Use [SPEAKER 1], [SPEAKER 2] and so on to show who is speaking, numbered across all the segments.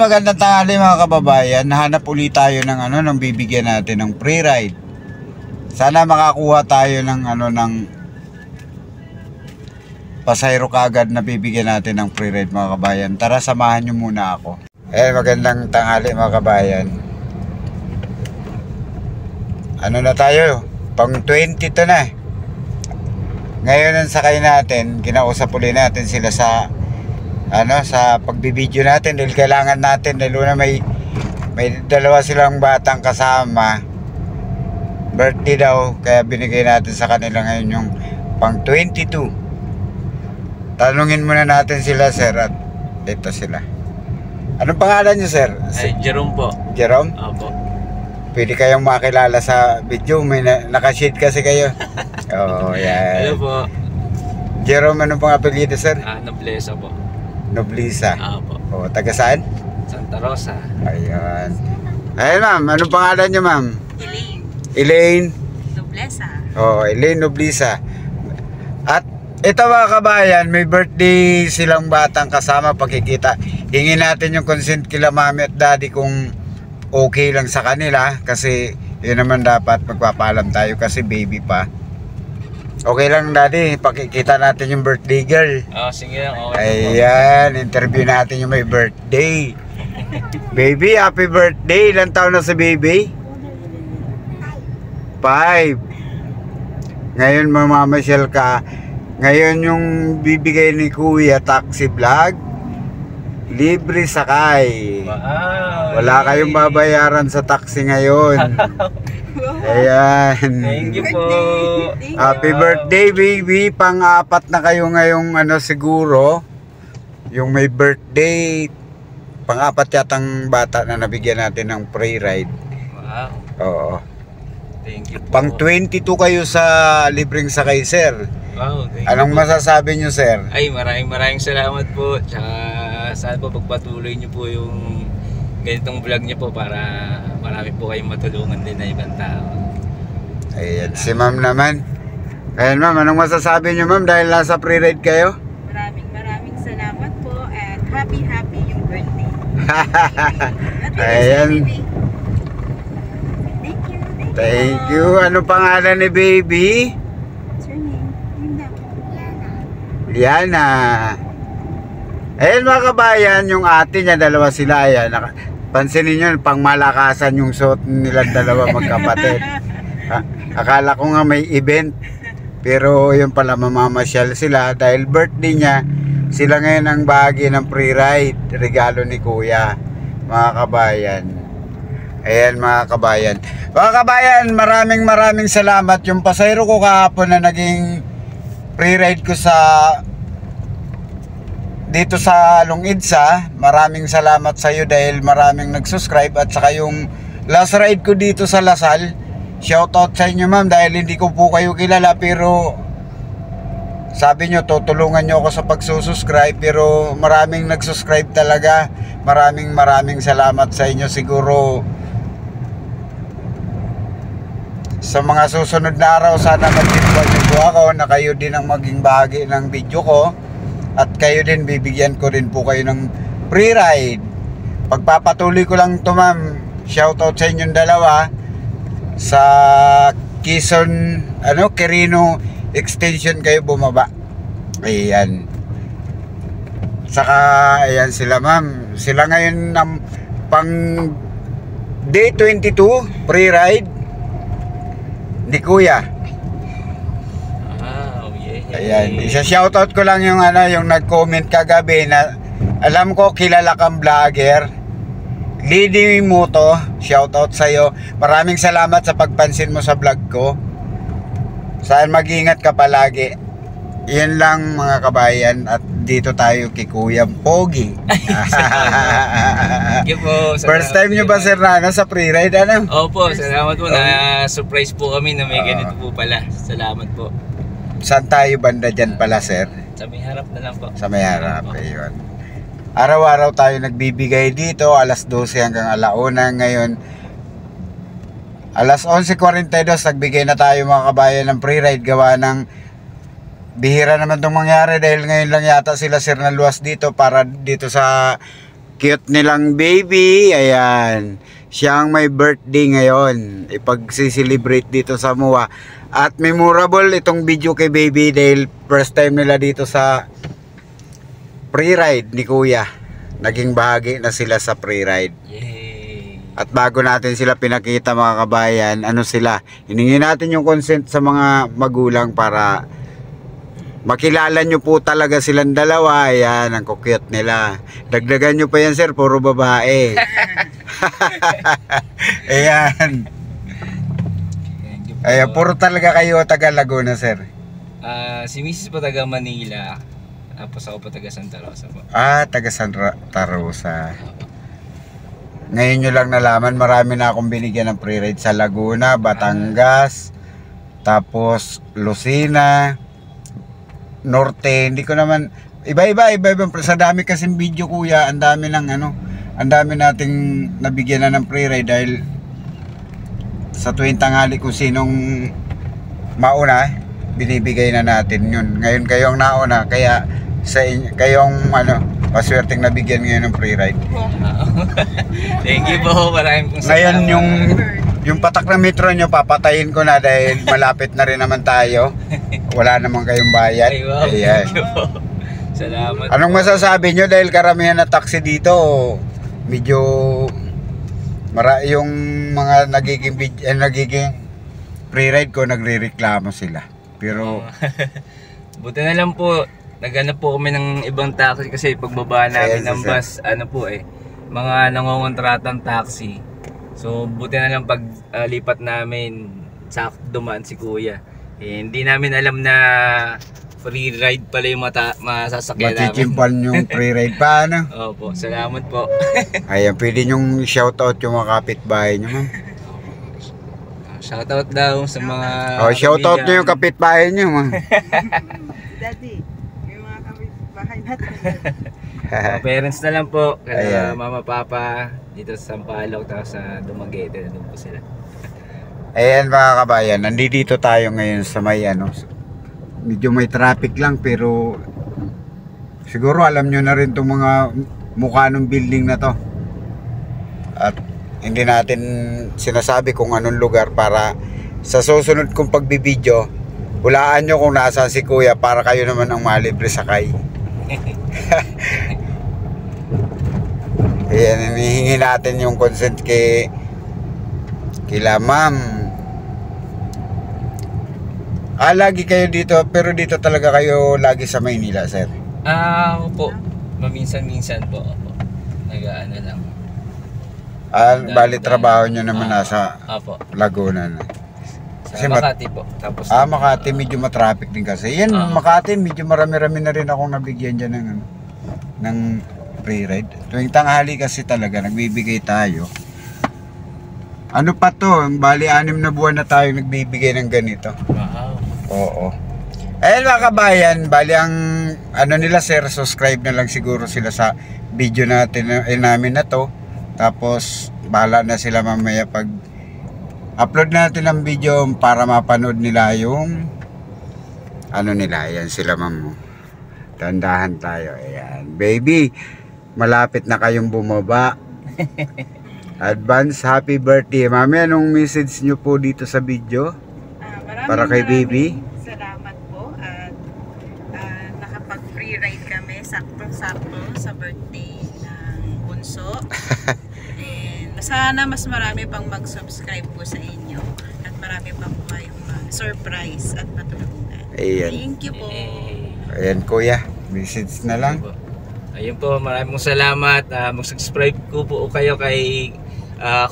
[SPEAKER 1] magandang tanghali mga kababayan. Nahanap ulit tayo ng ng bibigyan natin ng free ride. Sana makakuha tayo ng ng pasahero kaagad na bibigyan natin ng free ride mga kababayan. Tara, samahan nyo muna ako. Magandang tanghali mga kababayan. Ano na tayo? Pang 20 to na. Ngayon ang sakay natin, kinausap ulit natin sila sa sa pagbibideo natin dahil kailangan natin, dahil una may dalawa silang batang kasama, birthday daw, kaya binigay natin sa kanila ngayon yung pang 22. Tanungin muna natin sila, sir, at dito sila. Anong pangalan niyo, sir?
[SPEAKER 2] Jerome po.
[SPEAKER 1] Jerome?
[SPEAKER 2] Opo.
[SPEAKER 1] Pwede kayong makilala sa video, may nakashade kasi kayo. Oo, yan.
[SPEAKER 2] Hello po.
[SPEAKER 1] Jerome, anong pang apelyido, sir?
[SPEAKER 2] Noblesa po.
[SPEAKER 1] Noblesa.
[SPEAKER 2] Opo.
[SPEAKER 1] O, taga saan?
[SPEAKER 2] Santa Rosa.
[SPEAKER 1] Ayan. Ayan, ma'am. Anong pangalan niyo, ma'am?
[SPEAKER 3] Elaine
[SPEAKER 1] Elaine.
[SPEAKER 3] Noblesa.
[SPEAKER 1] Oh, Elaine Noblesa. At ito mga kabayan, may birthday silang batang kasama, pagkikita. Hingin natin yung consent kila mami at daddy kung okay lang sa kanila, kasi yun naman dapat magpapaalam tayo kasi baby pa. Okay lang, daddy, pakikita natin yung birthday girl.
[SPEAKER 2] Sige lang, okay.
[SPEAKER 1] Ayan, interview natin yung may birthday. Baby, happy birthday. Ilang taon na si baby? 5. Ngayon mamamasyal ka. Ngayon yung bibigay ni Kuya taxi vlog, libre sakay.
[SPEAKER 2] Wow.
[SPEAKER 1] Wala kayong babayaran sa taxi ngayon. Ayan.
[SPEAKER 2] Thank you po.
[SPEAKER 1] Happy birthday, baby. Pang-apat na kayo ngayong siguro. Yung may birthday. Pang-apat yatang bata na nabigyan natin ng free ride.
[SPEAKER 2] Wow.
[SPEAKER 1] Oo.
[SPEAKER 2] Thank you po.
[SPEAKER 1] Pang 22 kayo sa libreng sakay, sir.
[SPEAKER 2] Wow, thank
[SPEAKER 1] Anong
[SPEAKER 2] you po.
[SPEAKER 1] masasabi nyo, sir?
[SPEAKER 2] Ay, maraming salamat po. Tsaka saan po pagpatuloy niyo po yung ganitong vlog niyo po para marami po kayong matulungan din na ibang tao.
[SPEAKER 1] Ayan, si ma'am naman. Ayan, ma'am, anong masasabi nyo, ma'am, dahil nasa free ride kayo?
[SPEAKER 3] Maraming salamat po and happy yung birthday.
[SPEAKER 1] Ayan.
[SPEAKER 3] Thank you.
[SPEAKER 1] Thank you. Ano pangalan ni baby?
[SPEAKER 3] What's your name?
[SPEAKER 1] Liana. Ayan mga kabayan, yung ate niya, dalawa sila. Ayan, pansinin nyo, pang malakasan yung suot nilang dalawa magkapatid. Akala ko nga may event, pero yun pala, mamamasyal sila dahil birthday niya. Sila ngayon ang bahagi ng free ride, regalo ni Kuya, mga kabayan. Ayan mga kabayan. Mga kabayan, maraming salamat. Yung pasahero ko kahapon na naging free ride ko dito sa Lungidsa, maraming salamat sa iyo dahil maraming nag-subscribe, at saka yung last ride ko dito sa Lasal, shoutout sa inyo ma'am dahil hindi ko po kayo kilala, pero sabi nyo tutulungan nyo ako sa pagsusubscribe, pero maraming nag-subscribe talaga. Maraming salamat sa inyo. Siguro sa mga susunod na araw, sana mag-invite nyo po ako na kayo din ang maging bahagi ng video ko. At kayo din, bibigyan ko rin po kayo ng free ride. Pagpapatuloy ko lang to ma'am, shoutout sa inyong dalawa sa Quezon, Quirino Extension kayo bumaba. Ayan. Saka ayan sila ma'am. Sila ngayon ng pang day 22 free ride ni Kuya.
[SPEAKER 2] Yeah.
[SPEAKER 1] Ayan, isa-shoutout ko lang yung yung nag-comment kagabi na alam ko kilala kang vlogger. Lidi Moto, shoutout sa iyo. Maraming salamat sa pagpansin mo sa vlog ko. Saan mag-ingat ka palagi. Yan lang mga kabayan, at dito tayo kay Kuya Pogi.
[SPEAKER 2] Thank you po.
[SPEAKER 1] First time nyo ba, sir, na sa free ride,
[SPEAKER 2] Opo, salamat po. Na-surprise po kami na may ganito po pala. Salamat po.
[SPEAKER 1] Saan tayo banda dyan pala, sir?
[SPEAKER 2] Sa may harap na lang po.
[SPEAKER 1] Sa may harap, ayun. Araw-araw tayo nagbibigay dito, alas 12 hanggang alauna. Ngayon, alas 11:42, nagbigay na tayo mga kabayan ng free ride. Gawa ng bihira naman itong mangyari dahil ngayon lang yata sila, sir, na luwas dito para dito sa cute nilang baby. Ayan. Siya ang may birthday ngayon. Ipag-celebrate dito sa MUA. At memorable itong video kay baby dahil first time nila dito sa pre-ride ni Kuya. Naging bahagi na sila sa pre-ride.
[SPEAKER 2] Yay!
[SPEAKER 1] At bago natin sila pinakita mga kabayan, ano sila, hiningi natin yung consent sa mga magulang para makilala nyo po talaga silang dalawa. Ayan, ang cute nila. Dagdagan nyo pa yan sir, puro babae. Ayan.
[SPEAKER 2] Thank you po.
[SPEAKER 1] Ayan, puro talaga kayo taga Laguna sir.
[SPEAKER 2] Si Mrs. po taga Manila. Tapos ako po taga Santa Rosa po.
[SPEAKER 1] Taga Santa Rosa. Ngayon nyo lang nalaman, marami na akong binigyan ng pre-ride sa Laguna, Batangas, tapos Lucena, Norte. Hindi ko naman, iba-iba, sa dami kasing video kuya, ang dami ng ang dami nating nabigyan na ng pre-ride dahil sa tuwing tanghali kung sinong mauna, binibigay na natin yun. Ngayon kayo ang nauna, kaya sa inyo, kayong paswerteng nabigyan ngayon ng pre-ride.
[SPEAKER 2] Thank you po. Maraming pong
[SPEAKER 1] Ngayon
[SPEAKER 2] salamat.
[SPEAKER 1] yung patak na metro nyo papatayin ko na dahil malapit na rin naman tayo. Wala naman kayong bayad.
[SPEAKER 2] Ay, wow.
[SPEAKER 1] Ayan.
[SPEAKER 2] Thank you po. Salamat.
[SPEAKER 1] Anong masasabi nyo dahil karamihan na taxi dito medyo yung mga nagiging pre-ride ko nagrereklamo sila. Pero
[SPEAKER 2] buti na lang po, naghanap po kami ng ibang taxi kasi pagbaba namin ng bus, mga nangongontratang taxi. So buti na lang pag lipat namin, dumaan si Kuya. Hindi namin alam na free ride pala yung masasakyan namin.
[SPEAKER 1] matichimpan yung pre-ride pa
[SPEAKER 2] Opo, salamat po.
[SPEAKER 1] Ayan, pwede nyong shoutout yung mga kapitbahay nyo ma'am.
[SPEAKER 2] Shoutout daw sa mga
[SPEAKER 1] Shoutout nyo yung kapitbahay nyo ma'am.
[SPEAKER 3] Daddy, yung mga bahay natin.
[SPEAKER 2] mga parents na lang po.
[SPEAKER 1] Ayan.
[SPEAKER 2] Mama, papa, dito sa Sampaloc, tapos sa Dumaguete, na doon po sila.
[SPEAKER 1] Ayan mga kabayan, nandito tayo ngayon sa may medyo may traffic lang pero siguro alam nyo na rin itong mga mukha ng building na to. At hindi natin sinasabi kung anong lugar para sa susunod kong pagbibideo, hulaan nyo kung nasaan si Kuya para kayo naman ang malibre sakay. Ayan, hinihingi natin yung consent kila ma'am. Lagi kayo dito, pero dito talaga kayo lagi sa Maynila, sir?
[SPEAKER 2] Opo. Maminsan-minsan po. Opo. Nag-ano lang.
[SPEAKER 1] Bali trabaho nyo naman nasa
[SPEAKER 2] Opo.
[SPEAKER 1] Laguna na.
[SPEAKER 2] Sa Makati po. Tapos
[SPEAKER 1] Makati medyo matraffic din kasi. Yan, Makati medyo marami-rami na rin akong nabigyan dyan ng free ride. Tuwing tanghali kasi talaga nagbibigay tayo. Ano pa to? Bali 6 na buwan na tayo nagbibigay ng ganito.
[SPEAKER 2] Wow.
[SPEAKER 1] Oo. Ayan mga kabayan, bali ang nila sir, subscribe na lang siguro sila sa video natin namin na to. Tapos bahala na sila mamaya pag upload natin ang video para mapanood nila yung nila. Ayan sila ma'am. Tandahan tayo. Ayan. Baby, malapit na kayong bumaba. Advance happy birthday. Mami, anong message nyo po dito sa video? Para kay baby?
[SPEAKER 3] Salamat po at nakapag-free ride kami sakto-sakto sa birthday ng bunso. And sana mas marami pang mag-subscribe po sa inyo at marami pang po kayong surprise at matulungan.
[SPEAKER 1] Ayan.
[SPEAKER 3] Thank you po.
[SPEAKER 1] Ayan kuya, message na lang.
[SPEAKER 2] Ayun po, maraming salamat. Mag-subscribe po kayo kay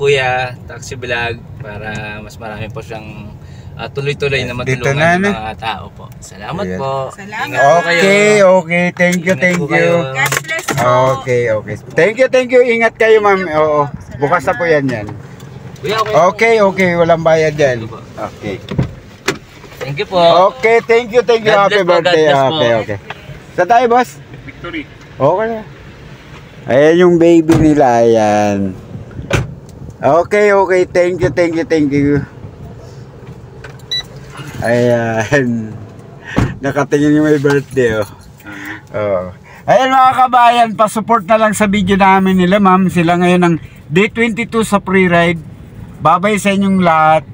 [SPEAKER 2] Kuya Taxi Vlog para mas marami po siyang tuloy-tuloy na matulungan ng mga tao po. Salamat po.
[SPEAKER 3] Salamat.
[SPEAKER 2] Ingat po kayo.
[SPEAKER 1] Okay. Thank you.
[SPEAKER 3] God bless po.
[SPEAKER 1] Okay. Thank you. Ingat kayo, ma'am. Oo. Bukas na po yan. Okay. Walang bayad yan. Okay.
[SPEAKER 2] Thank you po.
[SPEAKER 1] Okay, thank you.
[SPEAKER 2] God
[SPEAKER 1] Happy
[SPEAKER 2] bless po,
[SPEAKER 1] birthday.
[SPEAKER 2] God bless po.
[SPEAKER 1] Okay. Sa tayo, boss?
[SPEAKER 4] Victory.
[SPEAKER 1] Okay na. Ayan yung baby nila. Ayan. Okay. Thank you. Ayan. Nakatingin yung may birthday, oh. Ayan mga kabayan, pa-support na lang sa video namin nila ma'am. Sila ngayon ng day 22 sa pre-ride. Babay sa inyong lahat.